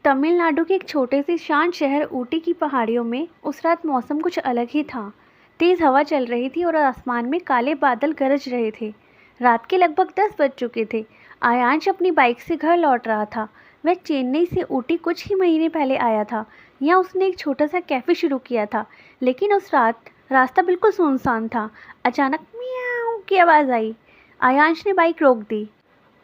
तमिलनाडु के एक छोटे से शांत शहर ऊटी की पहाड़ियों में उस रात मौसम कुछ अलग ही था। तेज हवा चल रही थी और आसमान में काले बादल गरज रहे थे। रात के लगभग 10 बज चुके थे। आयांश अपनी बाइक से घर लौट रहा था। वह चेन्नई से ऊटी कुछ ही महीने पहले आया था। यहाँ उसने एक छोटा सा कैफ़े शुरू किया था, लेकिन उस रात रास्ता बिल्कुल सुनसान था। अचानक मियाऊं की आवाज़ आई। आयांश ने बाइक रोक दी।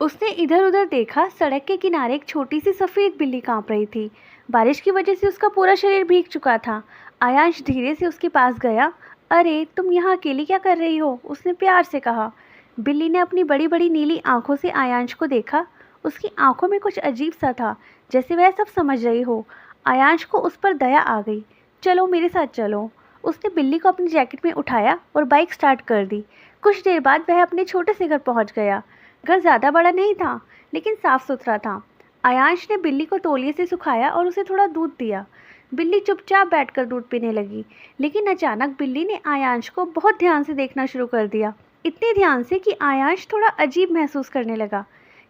उसने इधर-उधर देखा। सड़क के किनारे एक छोटी सी सफ़ेद बिल्ली काँप रही थी। बारिश की वजह से उसका पूरा शरीर भीग चुका था। आयांश धीरे से उसके पास गया। अरे, तुम यहाँ अकेली क्या कर रही हो? उसने प्यार से कहा। बिल्ली ने अपनी बड़ी-बड़ी नीली आँखों से आयांश को देखा। उसकी आँखों में कुछ अजीब सा था, जैसे वह सब समझ रही हो। आयांश को उस पर दया आ गई। चलो मेरे साथ चलो। उसने बिल्ली को अपनी जैकेट में उठाया और बाइक स्टार्ट कर दी। कुछ देर बाद वह अपने छोटे से घर पहुँच गया। घर ज़्यादा बड़ा नहीं था, लेकिन साफ सुथरा था। आयांश ने बिल्ली को तौलिए से सुखाया और उसे थोड़ा दूध दिया। बिल्ली चुपचाप बैठकर दूध पीने लगी, लेकिन अचानक बिल्ली ने आयांश को बहुत ध्यान से देखना शुरू कर दिया। इतने ध्यान से कि आयांश थोड़ा अजीब महसूस करने लगा।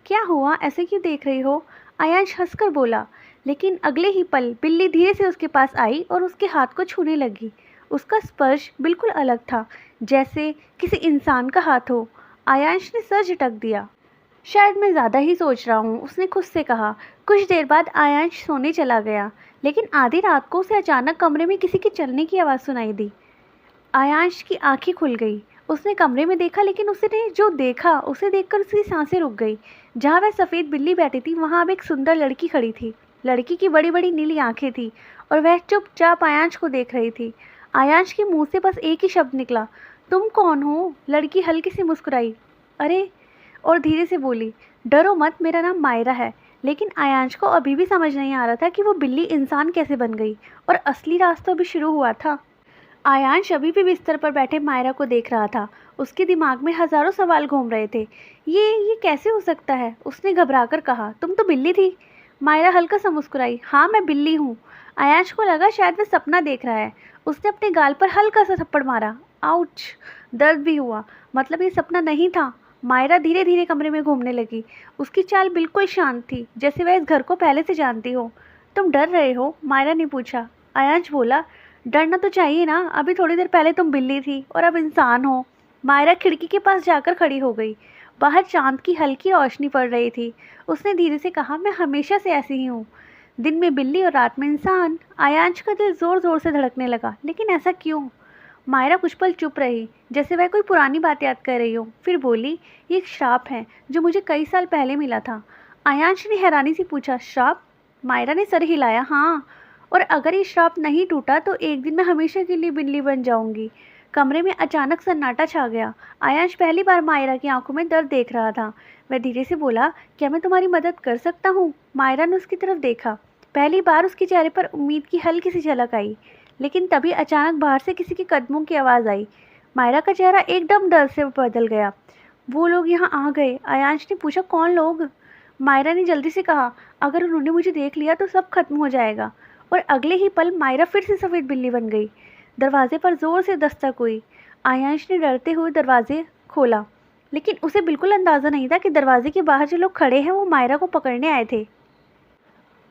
क्या हुआ, ऐसे क्यों देख रही हो? आयांश हंसकर बोला। लेकिन अगले ही पल बिल्ली धीरे से उसके पास आई और उसके हाथ को छूने लगी। उसका स्पर्श बिल्कुल अलग था, जैसे किसी इंसान का हाथ हो। आयांश ने सर झटक दिया। शायद मैं ज़्यादा ही सोच रहा हूँ, उसने खुद से कहा। कुछ देर बाद आयांश सोने चला गया, लेकिन आधी रात को उसे अचानक कमरे में किसी के चलने की आवाज़ सुनाई दी। आयांश की आंखें खुल गई। उसने कमरे में देखा, लेकिन उसने जो देखा उसे देखकर उसकी सांसें रुक गई। जहाँ वह सफ़ेद बिल्ली बैठी थी, वहाँ अब एक सुंदर लड़की खड़ी थी। लड़की की बड़ी बड़ी नीली आंखें थी और वह चुपचाप आयांश को देख रही थी। आयांश के मुंह से बस एक ही शब्द निकला, तुम कौन हो? लड़की हल्की सी मुस्कुराई। अरे, और धीरे से बोली, डरो मत, मेरा नाम मायरा है। लेकिन आयांश को अभी भी समझ नहीं आ रहा था कि वो बिल्ली इंसान कैसे बन गई, और असली रास्ता अभी शुरू हुआ था। आयांश अभी भी बिस्तर पर बैठे मायरा को देख रहा था। उसके दिमाग में हजारों सवाल घूम रहे थे। ये कैसे हो सकता है? उसने घबराकर कहा। तुम तो बिल्ली थी। मायरा हल्का सा मुस्कुराई। हाँ, मैं बिल्ली हूँ। आयांश को लगा शायद वह सपना देख रहा है। उसने अपने गाल पर हल्का सा थप्पड़ मारा। आउच! दर्द भी हुआ। मतलब ये सपना नहीं था। मायरा धीरे धीरे कमरे में घूमने लगी। उसकी चाल बिल्कुल शांत थी, जैसे वह इस घर को पहले से जानती हो। तुम डर रहे हो? मायरा ने पूछा। आयांश बोला, डरना तो चाहिए ना, अभी थोड़ी देर पहले तुम बिल्ली थी और अब इंसान हो। मायरा खिड़की के पास जाकर खड़ी हो गई। बाहर चांद की हल्की रोशनी पड़ रही थी। उसने धीरे से कहा, मैं हमेशा से ऐसी ही हूँ, दिन में बिल्ली और रात में इंसान। आयांश का दिल जोर जोर से धड़कने लगा। लेकिन ऐसा क्यों? मायरा कुछ पल चुप रही, जैसे वह कोई पुरानी बात याद कर रही हो। फिर बोली, ये एक श्राप है जो मुझे कई साल पहले मिला था। आयांश ने हैरानी से पूछा, श्राप? मायरा ने सर हिलाया। हाँ, और अगर ये श्राप नहीं टूटा तो एक दिन मैं हमेशा के लिए बिल्ली बन जाऊंगी। कमरे में अचानक सन्नाटा छा गया। आयांश पहली बार मायरा की आंखों में दर्द देख रहा था। वह धीरे से बोला, क्या मैं तुम्हारी मदद कर सकता हूँ? मायरा ने उसकी तरफ देखा। पहली बार उसके चेहरे पर उम्मीद की हल्की सी झलक आई। लेकिन तभी अचानक बाहर से किसी के कदमों की आवाज़ आई। मायरा का चेहरा एकदम डर से बदल गया। वो लोग यहाँ आ गए। आयांश ने पूछा, कौन लोग? मायरा ने जल्दी से कहा, अगर उन्होंने मुझे देख लिया तो सब खत्म हो जाएगा। और अगले ही पल मायरा फिर से सफ़ेद बिल्ली बन गई। दरवाजे पर ज़ोर से दस्तक हुई। आयांश ने डरते हुए दरवाजे खोला, लेकिन उसे बिल्कुल अंदाज़ा नहीं था कि दरवाजे के बाहर जो लोग खड़े हैं वो मायरा को पकड़ने आए थे।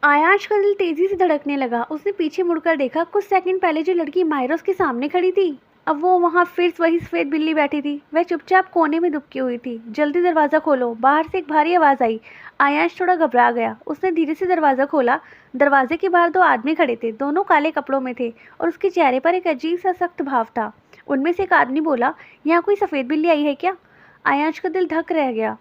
आयांश का दिल तेजी से धड़कने लगा। उसने पीछे मुड़कर देखा। कुछ सेकंड पहले जो लड़की मायरा उसके सामने खड़ी थी, अब वो वहाँ फिर वही सफ़ेद बिल्ली बैठी थी। वह चुपचाप कोने में दुबकी हुई थी। जल्दी दरवाज़ा खोलो, बाहर से एक भारी आवाज़ आई। आयांश थोड़ा घबरा गया। उसने धीरे से दरवाज़ा खोला। दरवाजे के बाहर दो आदमी खड़े थे। दोनों काले कपड़ों में थे और उसके चेहरे पर एक अजीब सा सख्त भाव था। उनमें से एक आदमी बोला, यहाँ कोई सफ़ेद बिल्ली आई है क्या? आयांश का दिल धक रह गया,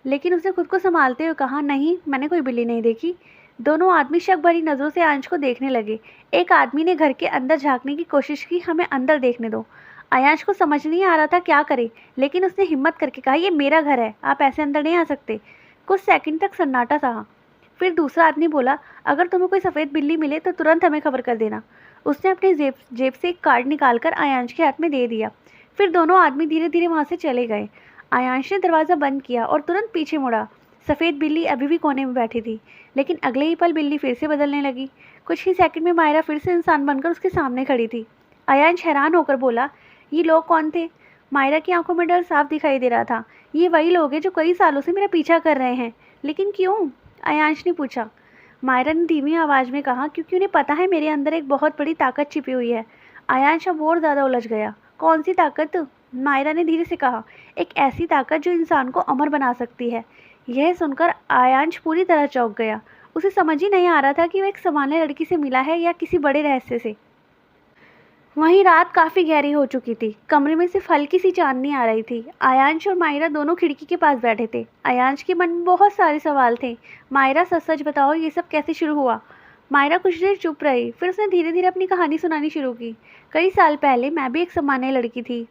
लेकिन उसने खुद को संभालते हुए कहा, नहीं, मैंने कोई बिल्ली नहीं देखी। दोनों आदमी शक भरी नज़रों से आयांश को देखने लगे। एक आदमी ने घर के अंदर झांकने की कोशिश की। हमें अंदर देखने दो। आयांश को समझ नहीं आ रहा था क्या करे, लेकिन उसने हिम्मत करके कहा, ये मेरा घर है, आप ऐसे अंदर नहीं आ सकते। कुछ सेकंड तक सन्नाटा था। फिर दूसरा आदमी बोला, अगर तुम्हें कोई सफ़ेद बिल्ली मिले तो तुरंत हमें खबर कर देना। उसने अपनी जेब से एक कार्ड निकालकर आयांश के हाथ में दे दिया। फिर दोनों आदमी धीरे धीरे वहाँ से चले गए। आयांश ने दरवाज़ा बंद किया और तुरंत पीछे मुड़ा। सफ़ेद बिल्ली अभी भी कोने में बैठी थी, लेकिन अगले ही पल बिल्ली फिर से बदलने लगी। कुछ ही सेकंड में मायरा फिर से इंसान बनकर उसके सामने खड़ी थी। आयांश हैरान होकर बोला, ये लोग कौन थे? मायरा की आंखों में डर साफ दिखाई दे रहा था। ये वही लोग हैं जो कई सालों से मेरा पीछा कर रहे हैं। लेकिन क्यों? आयांश ने पूछा। मायरा ने धीमी आवाज़ में कहा, क्योंकि उन्हें पता है मेरे अंदर एक बहुत बड़ी ताकत छिपी हुई है। आयांश अब और ज़्यादा उलझ गया। कौन सी ताकत? मायरा ने धीरे से कहा। एक ऐसी ताकत जो इंसान को अमर बना सकती है। यह सुनकर आयांश पूरी तरह चौंक गया। उसे समझ ही नहीं आ रहा था कि वह एक सामान्य लड़की से मिला है या किसी बड़े रहस्य से। वहीं रात काफ़ी गहरी हो चुकी थी। कमरे में सिर्फ हल्की सी चांदनी आ रही थी। आयांश और मायरा दोनों खिड़की के पास बैठे थे। आयांश के मन में बहुत सारे सवाल थे। मायरा, सच सच बताओ, ये सब कैसे शुरू हुआ? मायरा कुछ देर चुप रही, फिर उसने धीरे धीरे अपनी कहानी सुनानी शुरू की। कई साल पहले मैं भी एक सामान्य लड़की थी।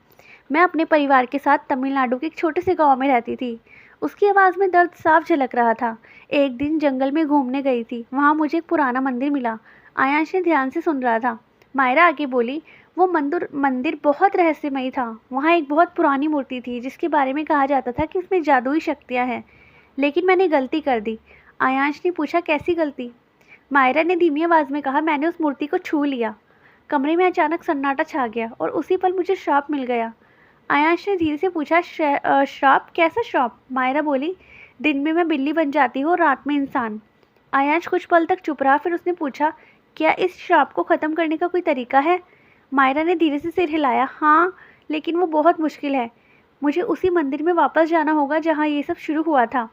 मैं अपने परिवार के साथ तमिलनाडु के एक छोटे से गाँव में रहती थी। उसकी आवाज़ में दर्द साफ झलक रहा था। एक दिन जंगल में घूमने गई थी। वहाँ मुझे एक पुराना मंदिर मिला। आयांश ने ध्यान से सुन रहा था। मायरा आगे बोली, वो मंदिर बहुत रहस्यमयी था। वहाँ एक बहुत पुरानी मूर्ति थी जिसके बारे में कहा जाता था कि उसमें जादुई शक्तियाँ हैं। लेकिन मैंने गलती कर दी। आयांश ने पूछा, कैसी गलती? मायरा ने धीमी आवाज़ में कहा, मैंने उस मूर्ति को छू लिया। कमरे में अचानक सन्नाटा छा गया और उसी पल मुझे श्राप मिल गया। आयांश ने धीरे से पूछा, श्राप? कैसा श्राप? मायरा बोली, दिन में मैं बिल्ली बन जाती हूँ और रात में इंसान। आयांश कुछ पल तक चुप रहा, फिर उसने पूछा, क्या इस श्राप को ख़त्म करने का कोई तरीका है? मायरा ने धीरे से सिर हिलाया। हाँ, लेकिन वो बहुत मुश्किल है। मुझे उसी मंदिर में वापस जाना होगा जहाँ ये सब शुरू हुआ था।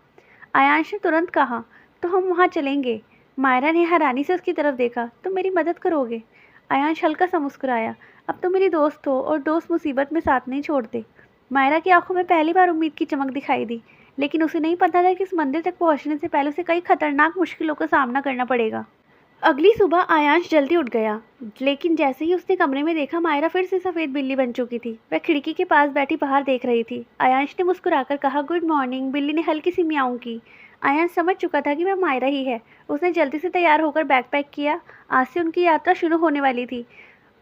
आयांश ने तुरंत कहा, तो हम वहाँ चलेंगे। मायरा ने हैरानी से उसकी तरफ देखा। तुम मेरी मदद करोगे? आयांश हल्का सा मुस्कुराया। अब तो मेरी दोस्त हो और दोस्त मुसीबत में साथ नहीं छोड़ते। मायरा की आंखों में पहली बार उम्मीद की चमक दिखाई दी, लेकिन उसे नहीं पता था कि इस मंदिर तक पहुँचने से पहले उसे कई खतरनाक मुश्किलों का सामना करना पड़ेगा। अगली सुबह आयांश जल्दी उठ गया, लेकिन जैसे ही उसने कमरे में देखा, मायरा फिर से सफ़ेद बिल्ली बन चुकी थी। वह खिड़की के पास बैठी बाहर देख रही थी। आयांश ने मुस्कुराकर कहा, गुड मॉर्निंग। बिल्ली ने हल्की सी म्याऊं की। आयांश समझ चुका था कि वह मायरा ही है। उसने जल्दी से तैयार होकर बैग पैक किया। आज से उनकी यात्रा शुरू होने वाली थी।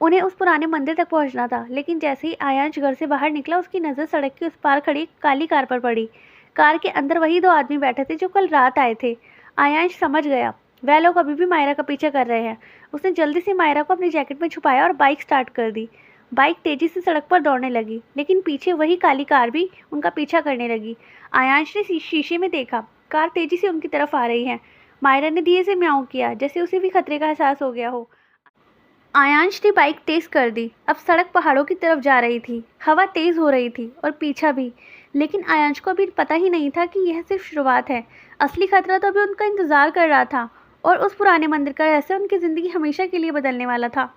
उन्हें उस पुराने मंदिर तक पहुंचना था, लेकिन जैसे ही आयांश घर से बाहर निकला, उसकी नज़र सड़क के उस पार खड़ी काली कार पर पड़ी। कार के अंदर वही दो आदमी बैठे थे जो कल रात आए थे। आयांश समझ गया, वह लोग अभी भी मायरा का पीछा कर रहे हैं। उसने जल्दी से मायरा को अपनी जैकेट में छुपाया और बाइक स्टार्ट कर दी। बाइक तेज़ी से सड़क पर दौड़ने लगी, लेकिन पीछे वही काली कार भी उनका पीछा करने लगी। आयांश ने शीशे में देखा, कार तेज़ी से उनकी तरफ आ रही है। मायरा ने धीरे से म्याऊं किया, जैसे उसे भी खतरे का एहसास हो गया हो। आयांश ने बाइक तेज़ कर दी। अब सड़क पहाड़ों की तरफ जा रही थी। हवा तेज़ हो रही थी और पीछा भी, लेकिन आयांश को अभी पता ही नहीं था कि यह सिर्फ शुरुआत है। असली खतरा तो अभी उनका इंतज़ार कर रहा था, और उस पुराने मंदिर का रहस्य उनकी ज़िंदगी हमेशा के लिए बदलने वाला था।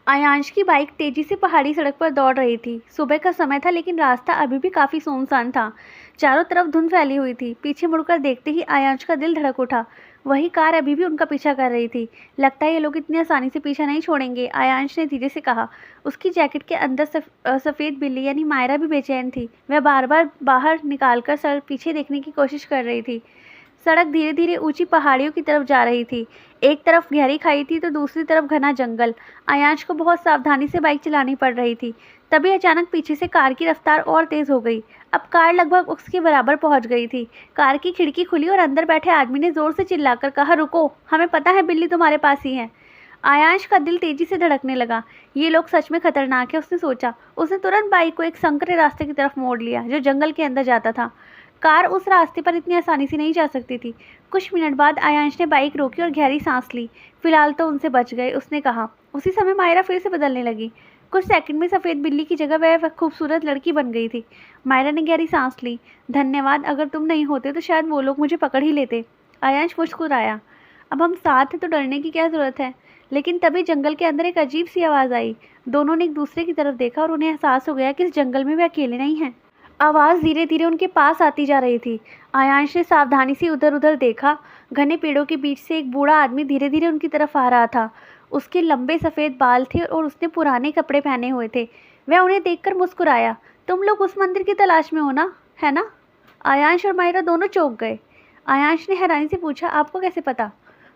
आयांश की बाइक तेज़ी से पहाड़ी सड़क पर दौड़ रही थी। सुबह का समय था, लेकिन रास्ता अभी भी काफ़ी सुनसान था। चारों तरफ धुंध फैली हुई थी। पीछे मुड़कर देखते ही आयांश का दिल धड़क उठा। वही कार अभी भी उनका पीछा कर रही थी। लगता है ये लोग इतनी आसानी से पीछा नहीं छोड़ेंगे, आयांश ने धीरे से कहा। उसकी जैकेट के अंदर सफ़ेद बिल्ली यानी मायरा भी बेचैन थी। वह बार बार बाहर निकालकर सड़क पीछे देखने की कोशिश कर रही थी। सड़क धीरे धीरे ऊंची पहाड़ियों की तरफ जा रही थी। एक तरफ गहरी खाई थी तो दूसरी तरफ घना जंगल। आयांश को बहुत सावधानी से बाइक चलानी पड़ रही थी। तभी अचानक पीछे से कार की रफ्तार और तेज़ हो गई। अब कार लगभग उसके बराबर पहुंच गई थी। कार की खिड़की खुली और अंदर बैठे आदमी ने ज़ोर से चिल्लाकर कहा, रुको, हमें पता है बिल्ली तुम्हारे पास ही है। आयांश का दिल तेज़ी से धड़कने लगा। ये लोग सच में खतरनाक है, उसने सोचा। उसने तुरंत बाइक को एक संकरे रास्ते की तरफ मोड़ लिया जो जंगल के अंदर जाता था। कार उस रास्ते पर इतनी आसानी से नहीं जा सकती थी। कुछ मिनट बाद आयांश ने बाइक रोकी और गहरी सांस ली। फिलहाल तो उनसे बच गए, उसने कहा। उसी समय मायरा फिर से बदलने लगी। कुछ सेकंड में सफ़ेद बिल्ली की जगह वह खूबसूरत लड़की बन गई थी। मायरा ने गहरी सांस ली। धन्यवाद, अगर तुम नहीं होते तो शायद वो लोग मुझे पकड़ ही लेते। आयांश मुस्कुराया। अब हम साथ हैं तो डरने की क्या ज़रूरत है। लेकिन तभी जंगल के अंदर एक अजीब सी आवाज़ आई। दोनों ने एक दूसरे की तरफ देखा और उन्हें एहसास हो गया कि इस जंगल में वे अकेले नहीं हैं। आवाज़ धीरे धीरे उनके पास आती जा रही थी। आयांश ने सावधानी से उधर उधर देखा। घने पेड़ों के बीच से एक बूढ़ा आदमी धीरे धीरे उनकी तरफ आ रहा था। उसके लंबे सफ़ेद बाल थे और उसने पुराने कपड़े पहने हुए थे। वह उन्हें देखकर मुस्कुराया। तुम लोग उस मंदिर की तलाश में हो ना, है ना? आयांश और मायरा दोनों चौंक गए। आयांश ने हैरानी से पूछा, आपको कैसे पता?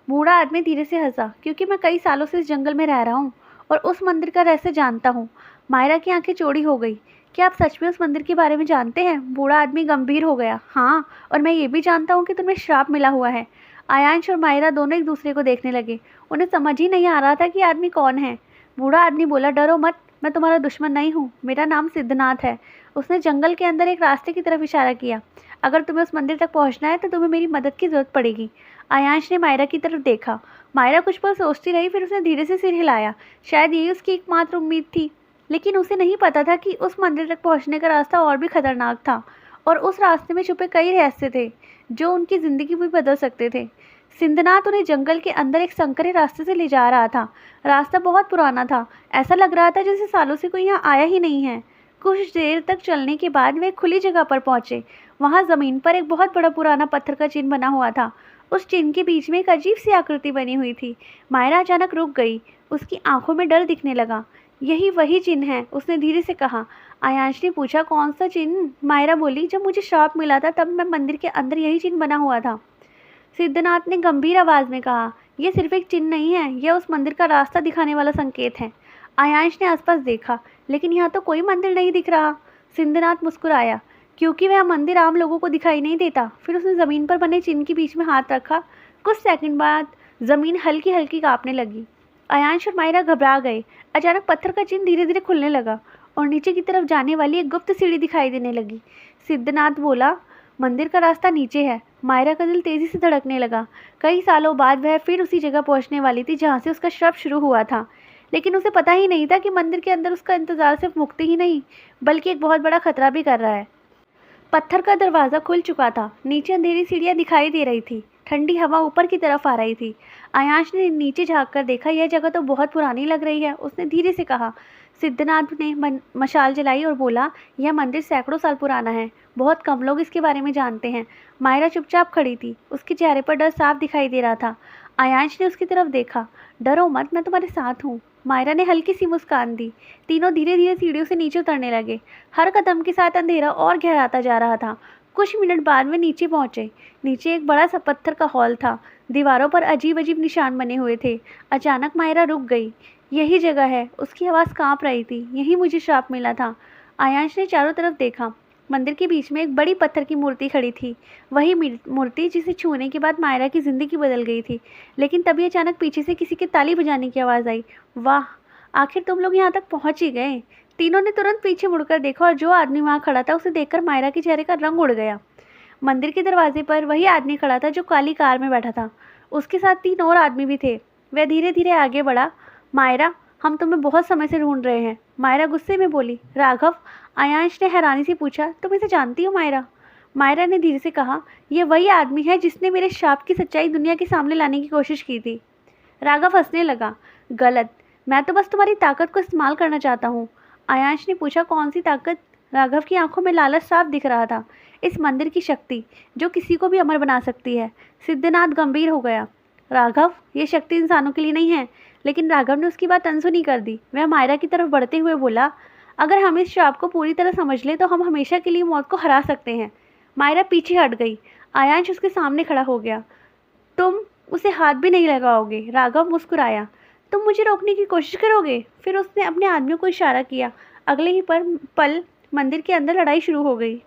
बूढ़ा आदमी धीरे से हंसा। क्योंकि मैं कई सालों से इस जंगल में रह रहा हूँ और उस मंदिर का रहस्य जानता हूँ। मायरा की आंखें चौड़ी हो गई। क्या आप सच में उस मंदिर के बारे में जानते हैं? बूढ़ा आदमी गंभीर हो गया। हाँ, और मैं ये भी जानता हूँ कि तुम्हें श्राप मिला हुआ है। आयांश और मायरा दोनों एक दूसरे को देखने लगे। उन्हें समझ ही नहीं आ रहा था कि आदमी कौन है। बूढ़ा आदमी बोला, डरो मत, मैं तुम्हारा दुश्मन नहीं हूँ। मेरा नाम सिद्धनाथ है। उसने जंगल के अंदर एक रास्ते की तरफ इशारा किया। अगर तुम्हें उस मंदिर तक पहुँचना है तो तुम्हें मेरी मदद की ज़रूरत पड़ेगी। आयांश ने मायरा की तरफ देखा। मायरा कुछ पल सोचती रही, फिर उसने धीरे से सिर हिलाया। शायद यही उसकी एकमात्र उम्मीद थी, लेकिन उसे नहीं पता था कि उस मंदिर तक पहुंचने का रास्ता और भी खतरनाक था और उस रास्ते में छुपे कई रहस्य थे जो उनकी ज़िंदगी भी बदल सकते थे। सिंधनाथ उन्हें जंगल के अंदर एक संकरे रास्ते से ले जा रहा था। रास्ता बहुत पुराना था, ऐसा लग रहा था जैसे सालों से कोई यहाँ आया ही नहीं है। कुछ देर तक चलने के बाद वे खुली जगह पर पहुंचे। वहां ज़मीन पर एक बहुत बड़ा पुराना पत्थर का चिन्ह बना हुआ था। उस चिन्ह के बीच में एक अजीब सी आकृति बनी हुई थी। मायरा अचानक रुक गई, उसकी आंखों में डर दिखने लगा। यही वही चिन्ह है, उसने धीरे से कहा। आयांश ने पूछा, कौन सा चिन्ह? मायरा बोली, जब मुझे श्राप मिला था तब मैं मंदिर के अंदर यही चिन्ह बना हुआ था। सिद्धनाथ ने गंभीर आवाज में कहा, यह सिर्फ एक चिन्ह नहीं है, यह उस मंदिर का रास्ता दिखाने वाला संकेत है। आयांश ने आसपास देखा, लेकिन यहाँ तो कोई मंदिर नहीं दिख रहा। सिद्धनाथ मुस्कुराया, क्योंकि वह मंदिर आम लोगों को दिखाई नहीं देता। फिर उसने ज़मीन पर बने चिन्ह के बीच में हाथ रखा। कुछ सेकंड बाद ज़मीन हल्की हल्की कांपने लगी। आयांश और मायरा घबरा गए। अचानक पत्थर का चिन्ह धीरे धीरे खुलने लगा और नीचे की तरफ जाने वाली एक गुप्त सीढ़ी दिखाई देने लगी। सिद्धनाथ बोला, मंदिर का रास्ता नीचे है। मायरा का दिल तेजी से धड़कने लगा। कई सालों बाद वह फिर उसी जगह पहुंचने वाली थी जहां से उसका श्राप शुरू हुआ था, लेकिन उसे पता ही नहीं था कि मंदिर के अंदर उसका इंतजार सिर्फ मुक्ति ही नहीं, बल्कि एक बहुत बड़ा खतरा भी कर रहा है। पत्थर का दरवाज़ा खुल चुका था। नीचे अंधेरी सीढ़ियाँ दिखाई दे रही थी। ठंडी हवा ऊपर की तरफ आ रही थी। आयांश ने नीचे झाँक कर देखा, यह जगह तो बहुत पुरानी लग रही है, उसने धीरे से कहा। सिद्धनाथ ने मशाल जलाई और बोला, यह मंदिर सैकड़ों साल पुराना है, बहुत कम लोग इसके बारे में जानते हैं। मायरा चुपचाप खड़ी थी, उसके चेहरे पर डर साफ दिखाई दे रहा था। आयांश ने उसकी तरफ देखा। डरो मत, मैं तुम्हारे साथ हूँ। मायरा ने हल्की सी मुस्कान दी। तीनों धीरे धीरे सीढ़ियों से नीचे उतरने लगे। हर कदम के साथ अंधेरा और गहराता जा रहा था। कुछ मिनट बाद वे नीचे पहुंचे। नीचे एक बड़ा सा पत्थर का हॉल था। दीवारों पर अजीब अजीब निशान बने हुए थे। अचानक मायरा रुक गई। यही जगह है, उसकी आवाज़ कांप रही थी। यही मुझे श्राप मिला था। आयांश ने चारों तरफ देखा। मंदिर के बीच में एक बड़ी पत्थर की मूर्ति खड़ी थी। वही मूर्ति जिसे छूने के बाद मायरा की ज़िंदगी बदल गई थी। लेकिन तभी अचानक पीछे से किसी के ताली बजाने की आवाज़ आई। वाह, आखिर तुम लोग यहाँ तक पहुँच ही गए। तीनों ने तुरंत पीछे मुड़कर देखा और जो आदमी वहाँ खड़ा था उसे देखकर मायरा के चेहरे का रंग उड़ गया। मंदिर के दरवाजे पर वही आदमी खड़ा था जो काली कार में बैठा था। उसके साथ 3 और आदमी भी थे। वह धीरे धीरे आगे बढ़ा। मायरा, हम तुम्हें बहुत समय से ढूंढ रहे हैं। मायरा गुस्से में बोली। राघव? आयांश ने हैरानी से पूछा, तुम इसे जानती हो मायरा? मायरा ने धीरे से कहा, यह वही आदमी है जिसने मेरे श्राप की सच्चाई दुनिया के सामने लाने की कोशिश की थी। राघव हंसने लगा। गलत, मैं तो बस तुम्हारी ताकत को इस्तेमाल करना चाहता हूँ। आयांश ने पूछा, कौन सी ताकत? राघव की आंखों में लालच साफ दिख रहा था। इस मंदिर की शक्ति, जो किसी को भी अमर बना सकती है। सिद्धनाथ गंभीर हो गया। राघव, ये शक्ति इंसानों के लिए नहीं है। लेकिन राघव ने उसकी बात अनसुनी कर दी। वह मायरा की तरफ बढ़ते हुए बोला, अगर हम इस श्राप को पूरी तरह समझ लें तो हम हमेशा के लिए मौत को हरा सकते हैं। मायरा पीछे हट गई। आयांश उसके सामने खड़ा हो गया। तुम उसे हाथ भी नहीं लगाओगे? राघव मुस्कुराया। तुम मुझे रोकने की कोशिश करोगे? फिर उसने अपने आदमियों को इशारा किया। अगले ही पल मंदिर के अंदर लड़ाई शुरू हो गई।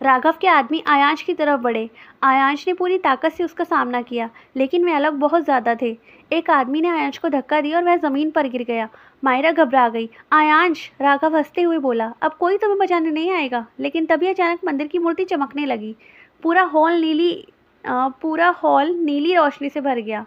राघव के आदमी आयांश की तरफ बढ़े। आयांश ने पूरी ताकत से उसका सामना किया, लेकिन वे अलग बहुत ज़्यादा थे। एक आदमी ने आयांश को धक्का दिया और वह ज़मीन पर गिर गया। मायरा घबरा गई। आयांश, राघव हंसते हुए बोला, अब कोई तुम्हें बचाने नहीं आएगा। लेकिन तभी अचानक मंदिर की मूर्ति चमकने लगी। पूरा हॉल नीली रोशनी से भर गया।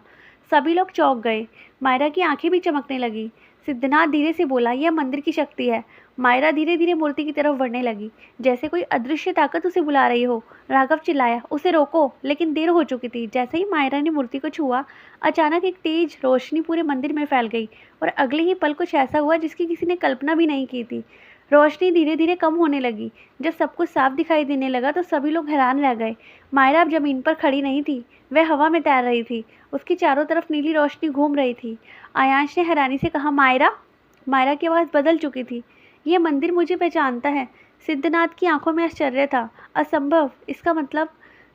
सभी लोग चौंक गए। मायरा की आंखें भी चमकने लगी। सिद्धनाथ धीरे से बोला, यह मंदिर की शक्ति है। मायरा धीरे धीरे मूर्ति की तरफ बढ़ने लगी, जैसे कोई अदृश्य ताकत उसे बुला रही हो। राघव चिल्लाया, उसे रोको, लेकिन देर हो चुकी थी। जैसे ही मायरा ने मूर्ति को छुआ, अचानक एक तेज रोशनी पूरे मंदिर में फैल गई और अगले ही पल कुछ ऐसा हुआ जिसकी किसी ने कल्पना भी नहीं की थी। रोशनी धीरे धीरे कम होने लगी। जब सब कुछ साफ दिखाई देने लगा तो सभी लोग हैरान रह गए। मायरा अब जमीन पर खड़ी नहीं थी, वह हवा में तैर रही थी। उसकी चारों तरफ नीली रोशनी घूम रही थी। आयांश ने हैरानी से कहा, मायरा? मायरा की आवाज़ बदल चुकी थी। यह मंदिर मुझे पहचानता है। सिद्धनाथ की आंखों में आश्चर्य था। असंभव, इसका मतलब?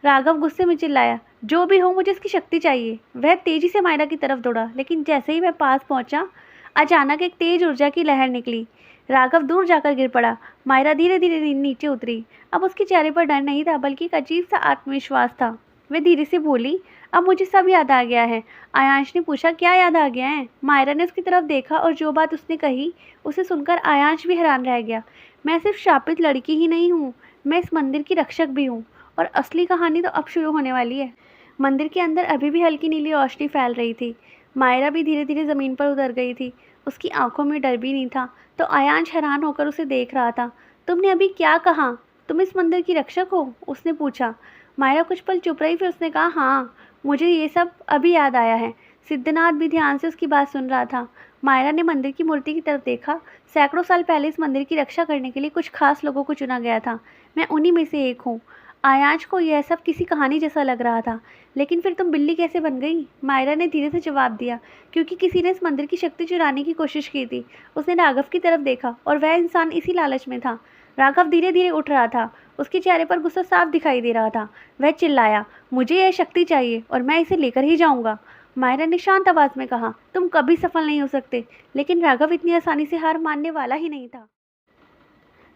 राघव गुस्से में चिल्लाया, जो भी हो, मुझे इसकी शक्ति चाहिए। वह तेजी से मायरा की तरफ दौड़ा, लेकिन जैसे ही वह पास पहुंचा, अचानक एक तेज ऊर्जा की लहर निकली। राघव दूर जाकर गिर पड़ा। मायरा धीरे धीरे नीचे उतरी। अब उसके चेहरे पर डर नहीं था, बल्कि एक अजीब सा आत्मविश्वास था। वह धीरे से बोली, अब मुझे सब याद आ गया है। आयांश ने पूछा, क्या याद आ गया है? मायरा ने उसकी तरफ देखा और जो बात उसने कही उसे सुनकर आयांश भी हैरान रह गया। मैं सिर्फ शापित लड़की ही नहीं हूँ, मैं इस मंदिर की रक्षक भी हूँ। और असली कहानी तो अब शुरू होने वाली है। मंदिर के अंदर अभी भी हल्की नीली रोशनी फैल रही थी। मायरा भी धीरे धीरे ज़मीन पर उतर गई थी। उसकी आंखों में डर भी नहीं था। तो आयांश हैरान होकर उसे देख रहा था। तुमने अभी क्या कहा? तुम इस मंदिर की रक्षक हो? उसने पूछा। मायरा कुछ पल चुप रही, फिर उसने कहा, हाँ, मुझे ये सब अभी याद आया है। सिद्धनाथ भी ध्यान से उसकी बात सुन रहा था। मायरा ने मंदिर की मूर्ति की तरफ देखा। सैकड़ों साल पहले इस मंदिर की रक्षा करने के लिए कुछ खास लोगों को चुना गया था। मैं उन्हीं में से एक हूँ। आयांश को यह सब किसी कहानी जैसा लग रहा था। लेकिन फिर तुम बिल्ली कैसे बन गई? मायरा ने धीरे से जवाब दिया। क्योंकि किसी ने इस मंदिर की शक्ति चुराने की कोशिश की थी। उसने राघव की तरफ देखा और वह इंसान इसी लालच में था। राघव धीरे धीरे उठ रहा था। उसके चेहरे पर गुस्सा साफ दिखाई दे रहा था। वह चिल्लाया, मुझे यह शक्ति चाहिए और मैं इसे लेकर ही जाऊंगा। मायरा ने शांत आवाज में कहा, तुम कभी सफल नहीं हो सकते। लेकिन राघव इतनी आसानी से हार मानने वाला ही नहीं था।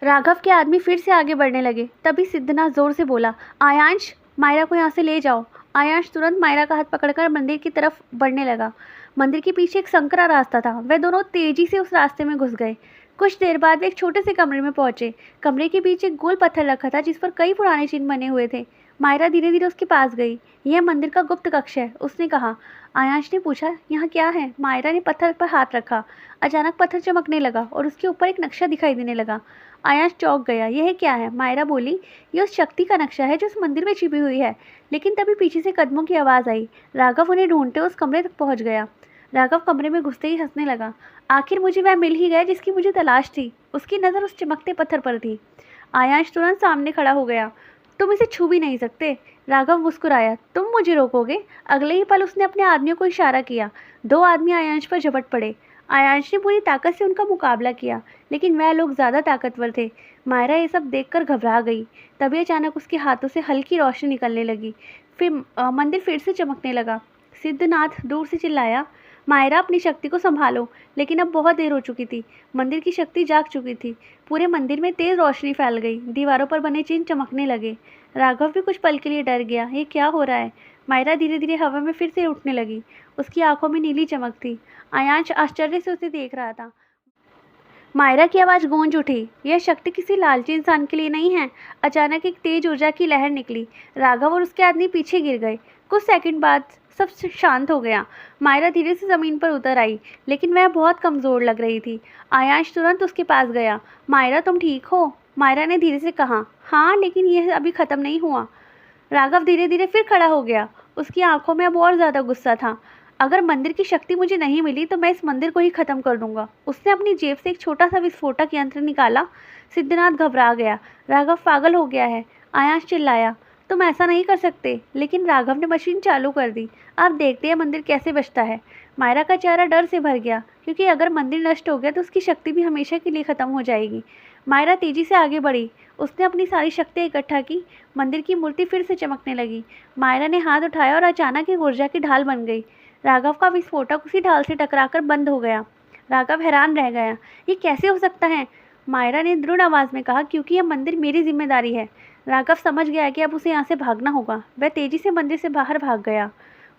राघव के आदमी फिर से आगे बढ़ने लगे। तभी सिद्धनाथ जोर से बोला, आयांश, मायरा को यहाँ से ले जाओ। आयांश तुरंत मायरा का हाथ पकड़कर मंदिर की तरफ बढ़ने लगा। मंदिर के पीछे एक संकरा रास्ता था। वह दोनों तेजी से उस रास्ते में घुस गए। कुछ देर बाद वे एक छोटे से कमरे में पहुंचे। कमरे के बीच एक गोल पत्थर रखा था जिस पर कई पुराने चिन्ह बने हुए थे। मायरा धीरे धीरे उसके पास गई। यह मंदिर का गुप्त कक्ष है, उसने कहा। आयांश ने पूछा, यहाँ क्या है? मायरा ने पत्थर पर हाथ रखा। अचानक पत्थर चमकने लगा और उसके ऊपर एक नक्शा दिखाई देने लगा। आयांश चौंक गया। यह क्या है? मायरा बोली, यह उस शक्ति का नक्शा है जो उस मंदिर में छिपी हुई है। लेकिन तभी पीछे से कदमों की आवाज़ आई। राघव उन्हें ढूंढते उस कमरे तक पहुंच गया। राघव कमरे में घुसते ही हंसने लगा। आखिर मुझे वह मिल ही गया जिसकी मुझे तलाश थी। उसकी नज़र उस चमकते पत्थर पर थी। आयांश तुरंत सामने खड़ा हो गया। तुम इसे छू भी नहीं सकते। राघव मुस्कुराया। तुम मुझे रोकोगे? अगले ही पल उसने अपने आदमियों को इशारा किया। दो आदमी आयांश पर झपट पड़े। आयांश ने पूरी ताकत से उनका मुकाबला किया, लेकिन वह लोग ज़्यादा ताकतवर थे। मायरा ये सब देखकर घबरा गई। तभी अचानक उसके हाथों से हल्की रोशनी निकलने लगी। फिर मंदिर फिर से चमकने लगा। सिद्धनाथ दूर से चिल्लाया, मायरा, अपनी शक्ति को संभालो। लेकिन अब बहुत देर हो चुकी थी। मंदिर की शक्ति जाग चुकी थी। पूरे मंदिर में तेज रोशनी फैल गई। दीवारों पर बने चिन्ह चमकने लगे। राघव भी कुछ पल के लिए डर गया। ये क्या हो रहा है? मायरा धीरे धीरे हवा में फिर से उठने लगी। उसकी आंखों में नीली चमक थी। आयांश आश्चर्य से उसे देख रहा था। मायरा की आवाज़ गूंज उठी। यह शक्ति किसी लालची इंसान के लिए नहीं है। अचानक एक तेज ऊर्जा की लहर निकली। राघव और उसके आदमी पीछे गिर गए। कुछ सेकंड बाद सब शांत हो गया। मायरा धीरे से ज़मीन पर उतर आई, लेकिन वह बहुत कमज़ोर लग रही थी। आयांश तुरंत उसके पास गया। मायरा, तुम ठीक हो? मायरा ने धीरे से कहा, हाँ, लेकिन यह अभी ख़त्म नहीं हुआ। राघव धीरे धीरे फिर खड़ा हो गया। उसकी आंखों में अब और ज़्यादा गुस्सा था। अगर मंदिर की शक्ति मुझे नहीं मिली तो मैं इस मंदिर को ही ख़त्म कर दूंगा। उसने अपनी जेब से एक छोटा सा विस्फोटक यंत्र निकाला। सिद्धनाथ घबरा गया। राघव पागल हो गया है। आयांश चिल्लाया, तुम ऐसा नहीं कर सकते। लेकिन राघव ने मशीन चालू कर दी। अब देखते हैं मंदिर कैसे बचता है। मायरा का चेहरा डर से भर गया, क्योंकि अगर मंदिर नष्ट हो गया तो उसकी शक्ति भी हमेशा के लिए ख़त्म हो जाएगी। मायरा तेजी से आगे बढ़ी। उसने अपनी सारी शक्ति इकट्ठा की। मंदिर की मूर्ति फिर से चमकने लगी। मायरा ने हाथ उठाया और अचानक एक ऊर्जा की ढाल बन गई। राघव का विस्फोटक उसी ढाल से टकराकर बंद हो गया। राघव हैरान रह गया। ये कैसे हो सकता है? मायरा ने दृढ़ आवाज़ में कहा, क्योंकि यह मंदिर मेरी जिम्मेदारी है। राघव समझ गया कि अब उसे यहाँ से भागना होगा। वह तेजी से मंदिर से बाहर भाग गया।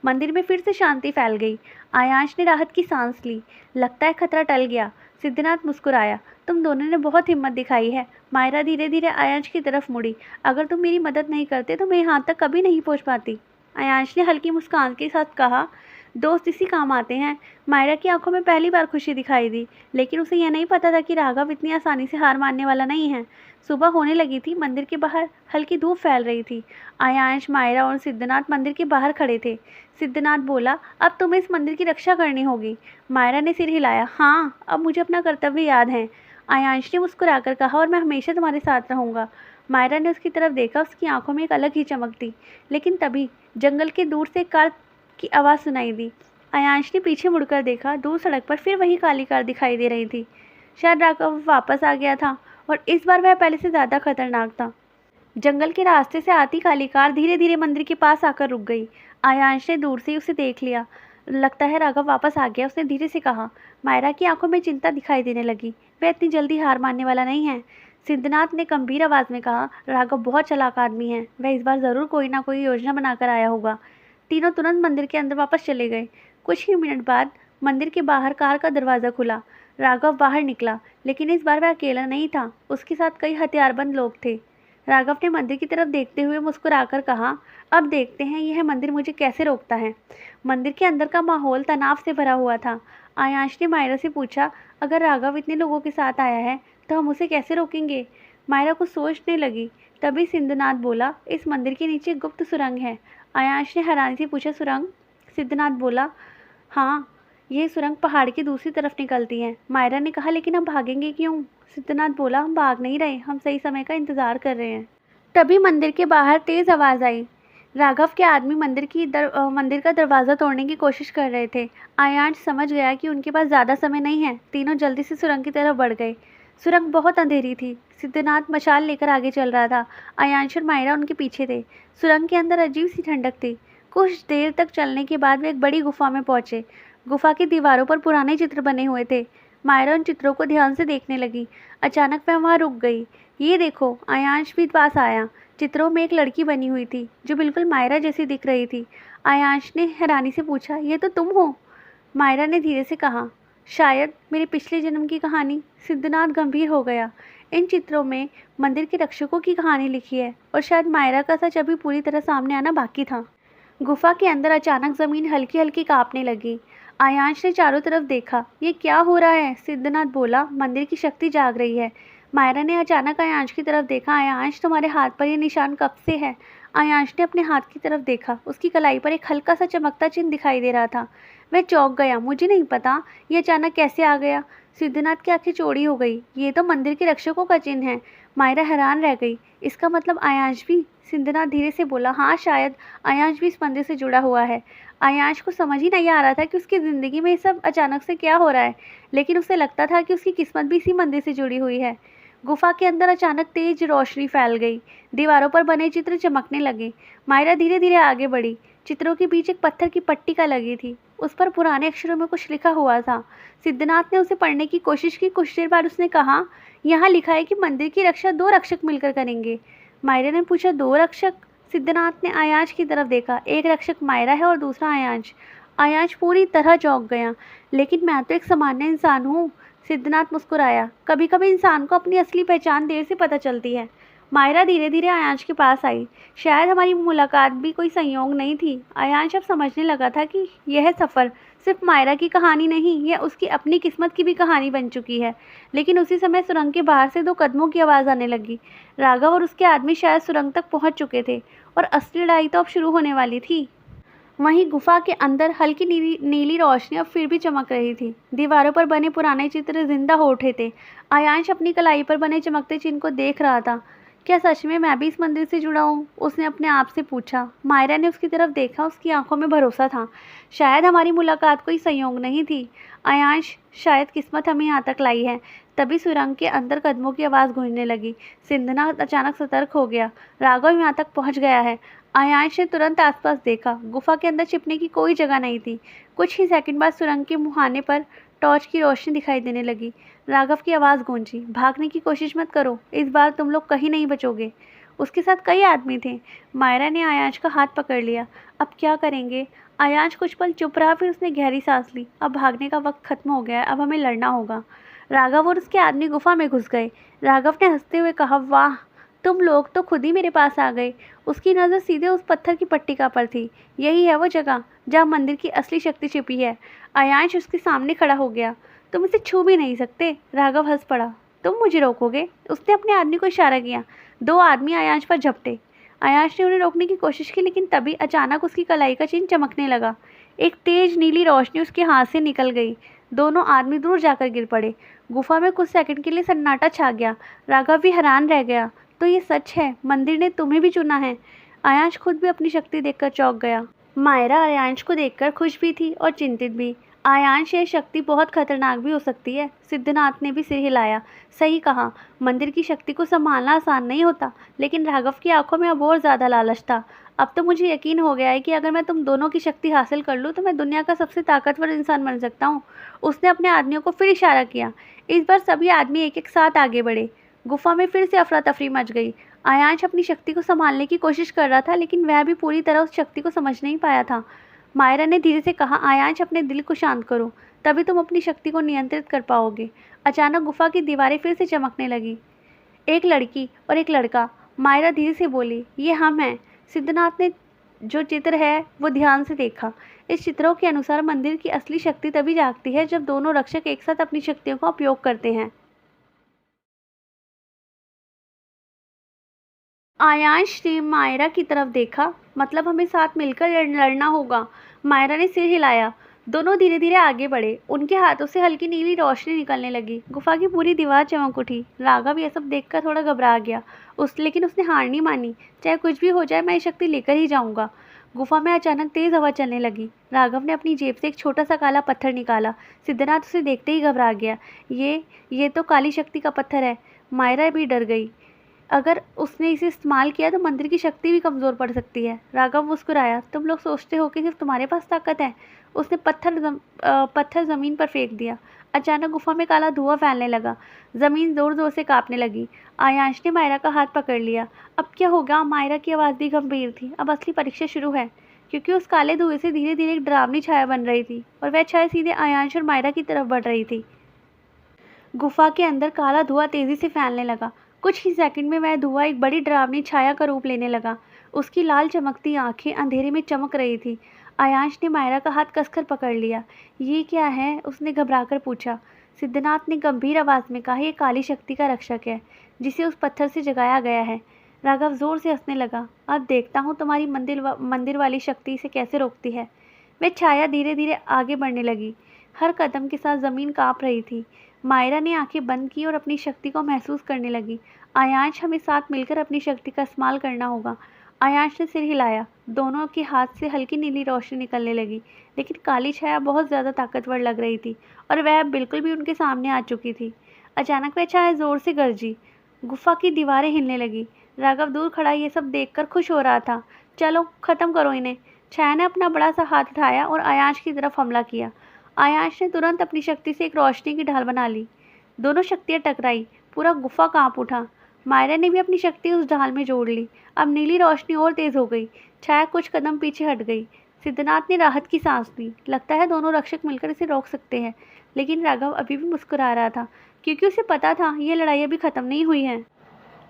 मंदिर में फिर से शांति फैल गई। आयांश ने राहत की सांस ली। लगता है खतरा टल गया। सिद्धनाथ मुस्कुराया। तुम दोनों ने बहुत हिम्मत दिखाई है। मायरा धीरे धीरे आयांश की तरफ मुड़ी। अगर तुम मेरी मदद नहीं करते तो मैं यहाँ तक कभी नहीं पहुँच पाती। आयांश ने हल्की मुस्कान के साथ कहा, दोस्त इसी काम आते हैं। मायरा की आंखों में पहली बार खुशी दिखाई दी, लेकिन उसे यह नहीं पता था कि राघव इतनी आसानी से हार मानने वाला नहीं है। सुबह होने लगी थी। मंदिर के बाहर हल्की धूप फैल रही थी। आयांश, मायरा और सिद्धनाथ मंदिर के बाहर खड़े थे। सिद्धनाथ बोला, अब तुम्हें इस मंदिर की रक्षा करनी होगी। मायरा ने सिर हिलाया। हाँ, अब मुझे अपना कर्तव्य याद है। आयांश ने मुस्कुराकर कहा, और मैं हमेशा तुम्हारे साथ रहूँगा। मायरा ने उसकी तरफ देखा। उसकी आंखों में एक अलग ही चमक थी। लेकिन तभी जंगल के दूर से कार की आवाज़ सुनाई दी। आयांश ने पीछे मुड़कर देखा। दूर सड़क पर फिर वही काली कार दिखाई दे रही थी। शायद राघव वापस आ गया था, और इस बार वह पहले से ज़्यादा खतरनाक था। जंगल के रास्ते से आती काली कार धीरे धीरे मंदिर के पास आकर रुक गई। आयांश ने दूर से उसे देख लिया। लगता है राघव वापस आ गया, उसने धीरे से कहा। मायरा की आंखों में चिंता दिखाई देने लगी। वह इतनी जल्दी हार मानने वाला नहीं है। सिद्धनाथ ने गंभीर आवाज़ में कहा, राघव बहुत चालाक आदमी है। वह इस बार ज़रूर कोई ना कोई योजना बनाकर आया होगा। तीनों तुरंत मंदिर के अंदर वापस चले गए। कुछ ही मिनट बाद मंदिर के बाहर कार का दरवाज़ा खुला। राघव बाहर निकला, लेकिन इस बार वह अकेला नहीं था। उसके साथ कई हथियारबंद लोग थे। राघव ने मंदिर की तरफ देखते हुए मुस्कुराकर कहा, अब देखते हैं यह मंदिर मुझे कैसे रोकता है। मंदिर के अंदर का माहौल तनाव से भरा हुआ था। आयांश ने मायरा से पूछा, अगर राघव इतने लोगों के साथ आया है तो हम उसे कैसे रोकेंगे? मायरा कुछ सोचने लगी। तभी सिद्धनाथ बोला, इस मंदिर के नीचे गुप्त सुरंग है। आयांश ने हैरानी से पूछा, सुरंग? सिद्धनाथ बोला, हाँ, ये सुरंग पहाड़ की दूसरी तरफ निकलती है। मायरा ने कहा, लेकिन हम भागेंगे क्यों? सिद्धनाथ बोला, हम भाग नहीं रहे, हम सही समय का इंतजार कर रहे हैं। तभी मंदिर के बाहर तेज आवाज आई। राघव के आदमी मंदिर का दरवाज़ा तोड़ने की कोशिश कर रहे थे। आयांश समझ गया कि उनके पास ज़्यादा समय नहीं है। तीनों जल्दी से सुरंग की तरफ बढ़ गए। सुरंग बहुत अंधेरी थी। सिद्धनाथ मशाल लेकर आगे चल रहा था। आयांश और मायरा उनके पीछे थे। सुरंग के अंदर अजीब सी ठंडक थी। कुछ देर तक चलने के बाद वे एक बड़ी गुफा में पहुंचे। गुफा की दीवारों पर पुराने चित्र बने हुए थे। मायरा उन चित्रों को ध्यान से देखने लगी। अचानक वह वहाँ रुक गई। ये देखो, आयांश भी पास आया। चित्रों में एक लड़की बनी हुई थी जो बिल्कुल मायरा जैसी दिख रही थी। आयांश ने हैरानी से पूछा, ये तो तुम हो? मायरा ने धीरे से कहा, शायद मेरे पिछले जन्म की कहानी। सिद्धनाथ गंभीर हो गया। इन चित्रों में मंदिर के रक्षकों की कहानी लिखी है और शायद मायरा का सच अभी पूरी तरह सामने आना बाकी था। गुफा के अंदर अचानक जमीन हल्की हल्की कांपने लगी। आयांश ने चारों तरफ देखा। ये क्या हो रहा है? सिद्धनाथ बोला, मंदिर की शक्ति जाग रही है। मायरा ने अचानक आयांश की तरफ देखा। आयांश, तुम्हारे हाथ पर ये निशान कब से है? आयांश ने अपने हाथ की तरफ देखा। उसकी कलाई पर एक हल्का सा चमकता चिन्ह दिखाई दे रहा था। वह चौंक गया। मुझे नहीं पता ये अचानक कैसे आ गया। सिद्धनाथ की आंखें चौड़ी हो गई। ये तो मंदिर के रक्षकों का चिन्ह है। मायरा हैरान रह गई। इसका मतलब आयांश भी? सिद्धनाथ धीरे से बोला, हाँ, शायद आयांश भी इस मंदिर से जुड़ा हुआ है। आयांश को समझ ही नहीं आ रहा था कि उसकी ज़िंदगी में ये सब अचानक से क्या हो रहा है, लेकिन उसे लगता था कि उसकी किस्मत भी इसी मंदिर से जुड़ी हुई है। गुफा के अंदर अचानक तेज रोशनी फैल गई। दीवारों पर बने चित्र चमकने लगे। मायरा धीरे धीरे आगे बढ़ी। चित्रों के बीच एक पत्थर की पट्टिका लगी थी। उस पर पुराने अक्षरों में कुछ लिखा हुआ था। सिद्धनाथ ने उसे पढ़ने की कोशिश की। कुछ देर बाद उसने कहा, यहाँ लिखा है कि मंदिर की रक्षा 2 रक्षक मिलकर करेंगे। मायरा ने पूछा, 2 रक्षक? सिद्धनाथ ने आयांश की तरफ देखा। एक रक्षक मायरा है और दूसरा आयांश। आयांश पूरी तरह चौंक गया। लेकिन मैं तो एक सामान्य इंसान हूँ। सिद्धनाथ मुस्कुराया। कभी कभी इंसान को अपनी असली पहचान देर से पता चलती है। मायरा धीरे धीरे आयांश के पास आई। शायद हमारी मुलाकात भी कोई संयोग नहीं थी। आयांश अब समझने लगा था कि यह सफ़र सिर्फ मायरा की कहानी नहीं, यह उसकी अपनी किस्मत की भी कहानी बन चुकी है। लेकिन उसी समय सुरंग के बाहर से 2 कदमों की आवाज़ आने लगी। राघव और उसके आदमी शायद सुरंग तक पहुंच चुके थे और असली लड़ाई तो अब शुरू होने वाली थी। वहीं गुफा के अंदर हल्की नीली नीली रोशनी अब फिर भी चमक रही थी। दीवारों पर बने पुराने चित्र जिंदा हो उठे थे। आयांश अपनी कलाई पर बने चमकते चिन्ह को देख रहा था। क्या सच में मैं भी इस मंदिर से जुड़ा हूँ? उसने अपने आप से पूछा। मायरा ने उसकी तरफ देखा। उसकी आंखों में भरोसा था। शायद हमारी मुलाकात कोई संयोग नहीं थी। आयांश, शायद किस्मत हमें यहाँ तक लाई है। तभी सुरंग के अंदर कदमों की आवाज़ गूंजने लगी। सिद्धनाथ अचानक सतर्क हो गया। राघव यहाँ तक पहुँच गया है। आयांश ने तुरंत आसपास देखा। गुफा के अंदर छिपने की कोई जगह नहीं थी। कुछ ही सेकंड बाद सुरंग के मुहाने पर टॉर्च की रोशनी दिखाई देने लगी। राघव की आवाज़ गूंजी, भागने की कोशिश मत करो, इस बार तुम लोग कहीं नहीं बचोगे। उसके साथ कई आदमी थे। मायरा ने आयांश का हाथ पकड़ लिया। अब क्या करेंगे? आयांश कुछ पल चुप रहा, फिर उसने गहरी सांस ली। अब भागने का वक्त खत्म हो गया है, अब हमें लड़ना होगा। राघव और उसके आदमी गुफा में घुस गए। राघव ने हंसते हुए कहा, वाह, तुम लोग तो खुद ही मेरे पास आ गए। उसकी नज़र सीधे उस पत्थर की पट्टिका पर थी। यही है वो जगह जहाँ मंदिर की असली शक्ति छिपी है। आयांश उसके सामने खड़ा हो गया। तुम इसे छू भी नहीं सकते। राघव हंस पड़ा। तुम मुझे रोकोगे? उसने अपने आदमी को इशारा किया। 2 आदमी आयांश पर झपटे। आयांश ने उन्हें रोकने की कोशिश की, लेकिन तभी अचानक उसकी कलाई का चिन्ह चमकने लगा। एक तेज नीली रोशनी उसके हाथ से निकल गई। दोनों आदमी दूर जाकर गिर पड़े। गुफा में कुछ सेकंड के लिए सन्नाटा छा गया। राघव भी हैरान रह गया। तो ये सच है, मंदिर ने तुम्हें भी चुना है। आयांश खुद भी अपनी शक्ति देखकर चौंक गया। मायरा आयांश को देखकर खुश भी थी और चिंतित भी। आयांश, ये शक्ति बहुत खतरनाक भी हो सकती है। सिद्धनाथ ने भी सिर हिलाया। सही कहा, मंदिर की शक्ति को संभालना आसान नहीं होता, लेकिन राघव की आंखों में अब और ज़्यादा लालच था। अब तो मुझे यकीन हो गया है कि अगर मैं तुम दोनों की शक्ति हासिल कर लूँ तो मैं दुनिया का सबसे ताकतवर इंसान बन सकता हूँ। उसने अपने आदमियों को फिर इशारा किया। इस बार सभी आदमी एक एक साथ आगे बढ़े। गुफा में फिर से अफरा तफरी मच गई। आयांश अपनी शक्ति को संभालने की कोशिश कर रहा था, लेकिन वह भी पूरी तरह उस शक्ति को समझ नहीं पाया था। मायरा ने धीरे से कहा, आयांश, अपने दिल को शांत करो, तभी तुम अपनी शक्ति को नियंत्रित कर पाओगे। अचानक गुफा की दीवारें फिर से चमकने लगी। एक लड़की और एक लड़का मायरा धीरे से बोली, ये हम हैं। सिद्धनाथ ने जो चित्र है वो ध्यान से देखा। इस चित्रों के अनुसार मंदिर की असली शक्ति तभी जागती है जब दोनों रक्षक एक साथ अपनी शक्तियों का उपयोग करते हैं। आयांश ने मायरा की तरफ देखा, मतलब हमें साथ मिलकर लड़ना होगा। मायरा ने सिर हिलाया। दोनों धीरे धीरे आगे बढ़े। उनके हाथों से हल्की नीली रोशनी निकलने लगी। गुफा की पूरी दीवार चमक उठी। राघव ये सब देखकर थोड़ा घबरा गया। लेकिन उसने हार नहीं मानी। चाहे कुछ भी हो जाए, मैं ये शक्ति लेकर ही जाऊंगा। गुफा में अचानक तेज हवा चलने लगी। राघव ने अपनी जेब से एक छोटा सा काला पत्थर निकाला। सिद्धनाथ उसे देखते ही घबरा गया। ये तो काली शक्ति का पत्थर है। मायरा भी डर गई। अगर उसने इसे इस्तेमाल किया तो मंदिर की शक्ति भी कमज़ोर पड़ सकती है। राघव मुस्कुराया। तुम लोग सोचते हो कि सिर्फ तुम्हारे पास ताकत है। उसने पत्थर ज़मीन पर फेंक दिया। अचानक गुफा में काला धुआं फैलने लगा। ज़मीन ज़ोर ज़ोर से कांपने लगी। आयांश ने मायरा का हाथ पकड़ लिया। अब क्या होगा? मायरा की आवाज़ भी गंभीर थी। अब असली परीक्षा शुरू है, क्योंकि उस काले धुएं से धीरे धीरे एक डरावनी छाया बन रही थी और वह छाया सीधे आयांश और मायरा की तरफ बढ़ रही थी। गुफा के अंदर काला धुआं तेजी से फैलने लगा। कुछ ही सेकंड में वह धुआं एक बड़ी डरावनी छाया का रूप लेने लगा। उसकी लाल चमकती आंखें अंधेरे में चमक रही थी। आयांश ने मायरा का हाथ कसकर पकड़ लिया। ये क्या है? उसने घबराकर पूछा। सिद्धनाथ ने गंभीर आवाज़ में कहा, यह काली शक्ति का रक्षक है, जिसे उस पत्थर से जगाया गया है। राघव जोर से हंसने लगा। अब देखता हूँ तुम्हारी मंदिर वाली शक्ति इसे कैसे रोकती है। वह छाया धीरे धीरे आगे बढ़ने लगी। हर कदम के साथ ज़मीन काँप रही थी। मायरा ने आंखें बंद की और अपनी शक्ति को महसूस करने लगी। आयांश, हमें साथ मिलकर अपनी शक्ति का इस्तेमाल करना होगा। आयांश ने सिर हिलाया। दोनों के हाथ से हल्की नीली रोशनी निकलने लगी, लेकिन काली छाया बहुत ज़्यादा ताकतवर लग रही थी और वह बिल्कुल भी उनके सामने आ चुकी थी। अचानक वह छाया ज़ोर से गरजी। गुफा की दीवारें हिलने लगी। राघव दूर खड़ा ये सब देखकर खुश हो रहा था। चलो ख़त्म करो इन्हें। छाया ने अपना बड़ा सा हाथ उठाया और आयांश की तरफ हमला किया। आयांश ने तुरंत अपनी शक्ति से एक रोशनी की ढाल बना ली। दोनों शक्तियाँ टकराई। पूरा गुफा कांप उठा। मायरा ने भी अपनी शक्ति उस ढाल में जोड़ ली। अब नीली रोशनी और तेज हो गई। छाया कुछ कदम पीछे हट गई। सिद्धनाथ ने राहत की सांस ली। लगता है दोनों रक्षक मिलकर इसे रोक सकते हैं। लेकिन राघव अभी भी मुस्कुरा रहा था, क्योंकि उसे पता था ये लड़ाई अभी ख़त्म नहीं हुई है।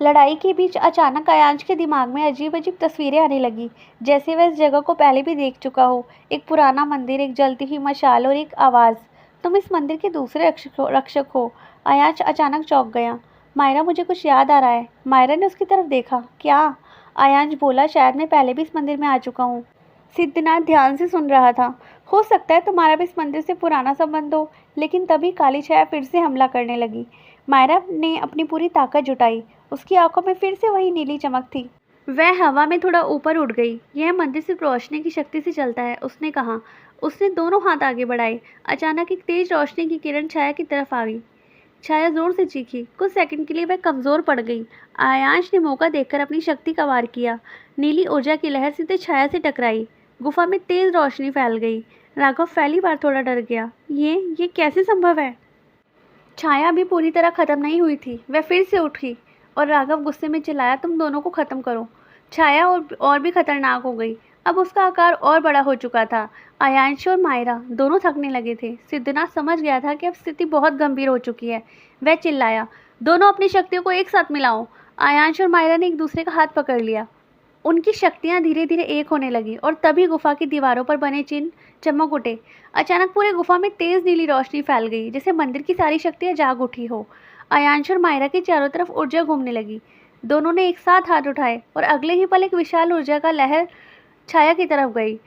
लड़ाई के बीच अचानक आयांश के दिमाग में अजीब अजीब तस्वीरें आने लगी, जैसे वह इस जगह को पहले भी देख चुका हो। एक पुराना मंदिर, एक जलती हुई मशाल और एक आवाज़, तुम इस मंदिर के दूसरे रक्षक हो। आयांश अचानक चौंक गया। मायरा, मुझे कुछ याद आ रहा है। मायरा ने उसकी तरफ देखा। क्या? आयांश बोला, शायद मैं पहले भी इस मंदिर में आ चुका हूँ। सिद्धनाथ ध्यान से सुन रहा था। हो सकता है तुम्हारा भी इस मंदिर से पुराना संबंध हो। लेकिन तभी काली छाया फिर से हमला करने लगी। मायरा ने अपनी पूरी ताकत जुटाई। उसकी आंखों में फिर से वही नीली चमक थी। वह हवा में थोड़ा ऊपर उड़ गई। यह मंदिर सिर्फ रोशनी की शक्ति से चलता है, उसने कहा। उसने दोनों हाथ आगे बढ़ाए। अचानक एक तेज रोशनी की किरण छाया की तरफ आ गई। छाया जोर से चीखी। कुछ सेकंड के लिए वह कमज़ोर पड़ गई। आयांश ने मौका देखकर अपनी शक्ति का वार किया। नीली ऊर्जा की लहर सीधे छाया से टकराई। गुफा में तेज रोशनी फैल गई। राघव पहली बार थोड़ा डर गया। ये कैसे संभव है? छाया भी पूरी तरह ख़त्म नहीं हुई थी। वह फिर से उठी और राघव गुस्से में चिल्लाया, तुम दोनों को ख़त्म करो। छाया और भी खतरनाक हो गई। अब उसका आकार और बड़ा हो चुका था। आयांश और मायरा दोनों थकने लगे थे। सिद्धनाथ समझ गया था कि अब स्थिति बहुत गंभीर हो चुकी है। वह चिल्लाया, दोनों अपनी शक्तियों को एक साथ मिलाओ। आयांश और मायरा ने एक दूसरे का हाथ पकड़ लिया। उनकी शक्तियाँ धीरे धीरे एक होने लगी और तभी गुफा की दीवारों पर बने चिन्ह चमक उठे। अचानक पूरे गुफा में तेज नीली रोशनी फैल गई, जैसे मंदिर की सारी शक्तियाँ जाग उठी हो। आयांश और मायरा के चारों तरफ ऊर्जा घूमने लगी। दोनों ने एक साथ हाथ उठाए और अगले ही पल एक विशाल ऊर्जा का लहर छाया की तरफ गई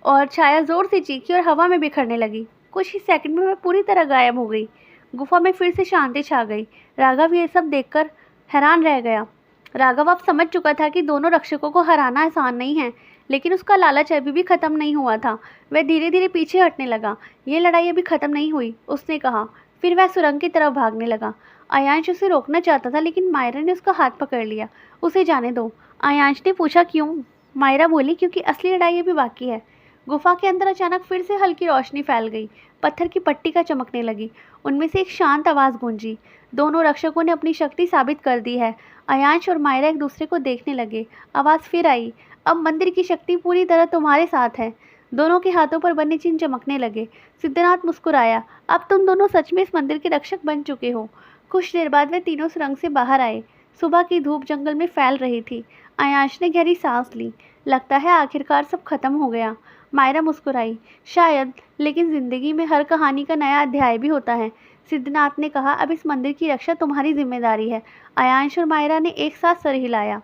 और छाया जोर से चीखी और हवा में बिखरने लगी। कुछ ही सेकंड में वह पूरी तरह गायब हो गई। गुफा में फिर से शांति छा गई। राघव ये सब देखकर हैरान रह गया। राघव अब समझ चुका था कि दोनों रक्षकों को हराना आसान नहीं है, लेकिन उसका लालच अभी भी ख़त्म नहीं हुआ था। वह धीरे धीरे पीछे हटने लगा। ये लड़ाई अभी ख़त्म नहीं हुई, उसने कहा। फिर वह सुरंग की तरफ भागने लगा। आयांश उसे रोकना चाहता था, लेकिन मायरा ने उसका हाथ पकड़ लिया। उसे जाने दो। आयांश ने पूछा, क्यों? मायरा बोली, क्योंकि असली लड़ाई अभी बाकी है। गुफा के अंदर अचानक फिर से हल्की रोशनी फैल गई। पत्थर की पट्टी का चमकने लगी। उनमें से एक शांत आवाज़ गूंजी, दोनों रक्षकों ने अपनी शक्ति साबित कर दी है। आयांश और मायरा एक दूसरे को देखने लगे। आवाज़ फिर आई, अब मंदिर की शक्ति पूरी तरह तुम्हारे साथ है। दोनों के हाथों पर बने चिन्ह चमकने लगे। सिद्धनाथ मुस्कुराया, अब तुम दोनों सच में इस मंदिर के रक्षक बन चुके हो। कुछ देर बाद वे तीनों सुरंग से बाहर आए। सुबह की धूप जंगल में फैल रही थी। आयांश ने गहरी सांस ली। लगता है आखिरकार सब खत्म हो गया। मायरा मुस्कुराई। शायद, लेकिन जिंदगी में हर कहानी का नया अध्याय भी होता है। सिद्धनाथ ने कहा, अब इस मंदिर की रक्षा तुम्हारी जिम्मेदारी है। आयांश और मायरा ने एक साथ सर हिलाया।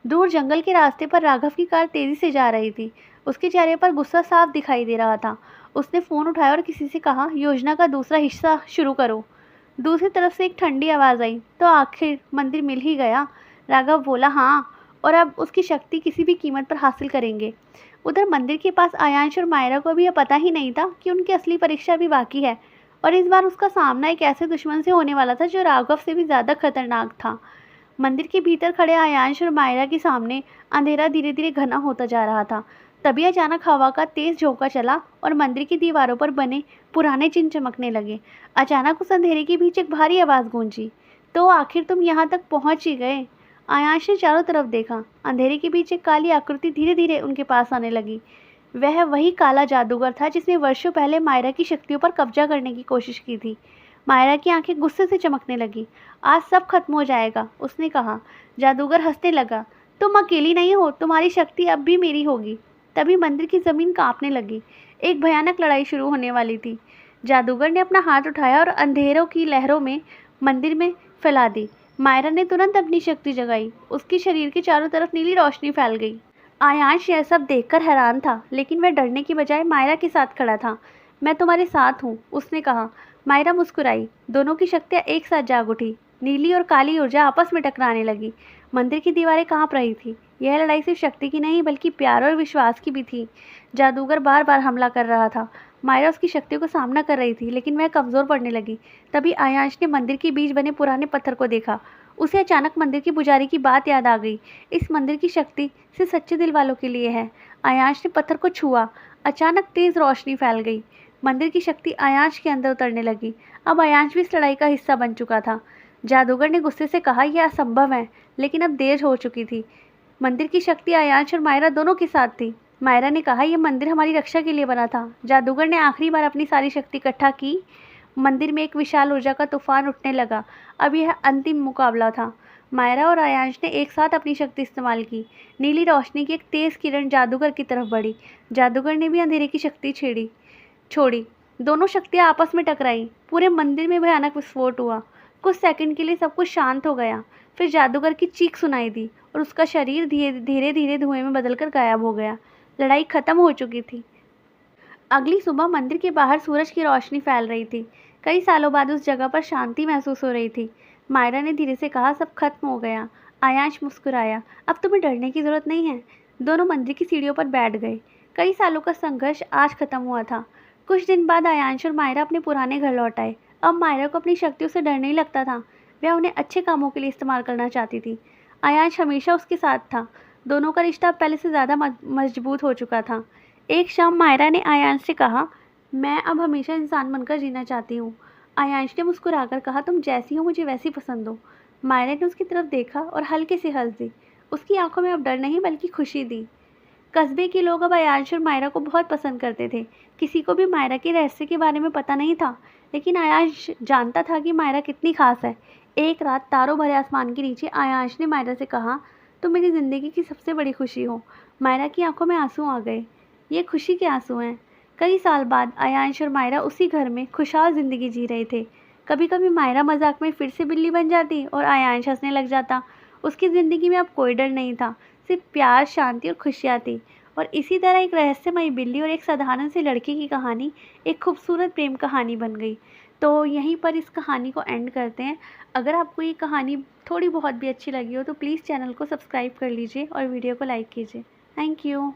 दूर जंगल के रास्ते पर राघव की कार तेजी से जा रही थी। उसके चेहरे पर गुस्सा साफ दिखाई दे रहा था। उसने फोन उठाया और किसी से कहा, योजना का दूसरा हिस्सा शुरू करो। दूसरी तरफ से एक ठंडी आवाज़ आई, तो आखिर मंदिर मिल ही गया। राघव बोला, हाँ, और अब उसकी शक्ति किसी भी कीमत पर हासिल करेंगे। उधर मंदिर के पास आयांश और मायरा को भी यह पता ही नहीं था कि उनकी असली परीक्षा भी बाकी है, और इस बार उसका सामना एक ऐसे दुश्मन से होने वाला था जो राघव से भी ज़्यादा खतरनाक था। मंदिर के भीतर खड़े आयांश और मायरा के सामने अंधेरा धीरे धीरे घना होता जा रहा था। तभी अचानक हवा का तेज झोंका चला और मंदिर की दीवारों पर बने पुराने चिन्ह चमकने लगे। अचानक उस अंधेरे के बीच एक भारी आवाज़ गूंजी, तो आखिर तुम यहाँ तक पहुँच ही गए। आयांश ने चारों तरफ देखा। अंधेरे के बीच एक काली आकृति धीरे धीरे उनके पास आने लगी। वह वही काला जादूगर था जिसने वर्षों पहले मायरा की शक्तियों पर कब्जा करने की कोशिश की थी। मायरा की आंखें गुस्से से चमकने लगी। आज सब खत्म हो जाएगा, उसने कहा। जादूगर हंसने लगा। तुम अकेली नहीं हो, तुम्हारी शक्ति अब भी मेरी होगी। तभी मंदिर की जमीन कांपने लगी। एक भयानक लड़ाई शुरू होने वाली थी। जादूगर ने अपना हाथ उठाया और अंधेरों की लहरों में मंदिर में फैला दी। मायरा ने तुरंत अपनी शक्ति जगाई। उसके शरीर के चारों तरफ नीली रोशनी फैल गई। आयांश यह सब देखकर हैरान था, लेकिन वह डरने की बजाय मायरा के साथ खड़ा था। मैं तुम्हारे साथ हूँ, उसने कहा। मायरा मुस्कुराई। दोनों की शक्तियाँ एक साथ जाग उठी। नीली और काली ऊर्जा आपस में टकराने लगी। मंदिर की दीवारें कांप रही थी। यह लड़ाई सिर्फ शक्ति की नहीं बल्कि प्यार और विश्वास की भी थी। जादूगर बार बार हमला कर रहा था। मायरा उसकी शक्तियों का सामना कर रही थी, लेकिन वह कमज़ोर पड़ने लगी। तभी आयांश ने मंदिर के बीच बने पुराने पत्थर को देखा। उसे अचानक मंदिर की पुजारी की बात याद आ गई। इस मंदिर की शक्ति सिर्फ सच्चे दिल वालों के लिए है। आयांश ने पत्थर को छुआ। अचानक तेज रोशनी फैल गई। मंदिर की शक्ति आयांश के अंदर उतरने लगी। अब आयांश भी इस लड़ाई का हिस्सा बन चुका था। जादूगर ने गुस्से से कहा, यह असंभव है, लेकिन अब देर हो चुकी थी। मंदिर की शक्ति आयांश और मायरा दोनों के साथ थी। मायरा ने कहा, यह मंदिर हमारी रक्षा के लिए बना था। जादूगर ने आखिरी बार अपनी सारी शक्ति इकट्ठा की। मंदिर में एक विशाल ऊर्जा का तूफान उठने लगा। अब यह अंतिम मुकाबला था। मायरा और आयांश ने एक साथ अपनी शक्ति इस्तेमाल की। नीली रोशनी की एक तेज किरण जादूगर की तरफ बढ़ी। जादूगर ने भी अंधेरे की शक्ति छोड़ी। दोनों शक्तियाँ आपस में टकराई। पूरे मंदिर में भयानक विस्फोट हुआ। कुछ सेकंड के लिए सब कुछ शांत हो गया। फिर जादूगर की चीख सुनाई दी और उसका शरीर धीरे धीरे धुएं में बदलकर गायब हो गया। लड़ाई खत्म हो चुकी थी। अगली सुबह मंदिर के बाहर सूरज की रोशनी फैल रही थी। कई सालों बाद उस जगह पर शांति महसूस हो रही थी। मायरा ने धीरे से कहा, सब खत्म हो गया। आयांश मुस्कुराया। अब तुम्हें डरने की जरूरत नहीं है। दोनों मंदिर की सीढ़ियों पर बैठ गए। कई सालों का संघर्ष आज खत्म हुआ था। कुछ दिन बाद आयांश और मायरा अपने पुराने घर लौट आए। अब मायरा को अपनी शक्तियों से डर नहीं लगता था। वह उन्हें अच्छे कामों के लिए इस्तेमाल करना चाहती थी। आयांश हमेशा उसके साथ था। दोनों का रिश्ता पहले से ज़्यादा मजबूत हो चुका था। एक शाम मायरा ने आयांश से कहा, मैं अब हमेशा इंसान बनकर जीना चाहती हूँ। आयांश ने मुस्कुराकर कहा, तुम जैसी हो मुझे वैसी पसंद हो। मायरा ने उसकी तरफ देखा और हल्के से हंस दी। उसकी आंखों में अब डर नहीं बल्कि खुशी थी। कस्बे के लोग अब आयांश और मायरा को बहुत पसंद करते थे। किसी को भी मायरा के रहस्य के बारे में पता नहीं था, लेकिन आयांश जानता था कि मायरा कितनी खास है। एक रात तारों भरे आसमान के नीचे आयांश ने मायरा से कहा, तुम मेरी ज़िंदगी की सबसे बड़ी खुशी हो। मायरा की आंखों में आंसू आ गए। ये खुशी के आंसू हैं। कई साल बाद आयांश और मायरा उसी घर में खुशहाल ज़िंदगी जी रहे थे। कभी कभी मायरा मजाक में फिर से बिल्ली बन जाती और आयांश हंसने लग जाता। उसकी ज़िंदगी में अब कोई डर नहीं था, सिर्फ प्यार, शांति और खुशियाँ थी। और इसी तरह एक रहस्यमयी बिल्ली और एक साधारण से लड़के की कहानी एक खूबसूरत प्रेम कहानी बन गई। तो यहीं पर इस कहानी को एंड करते हैं। अगर आपको ये कहानी थोड़ी बहुत भी अच्छी लगी हो तो प्लीज़ चैनल को सब्सक्राइब कर लीजिए और वीडियो को लाइक कीजिए। Thank you.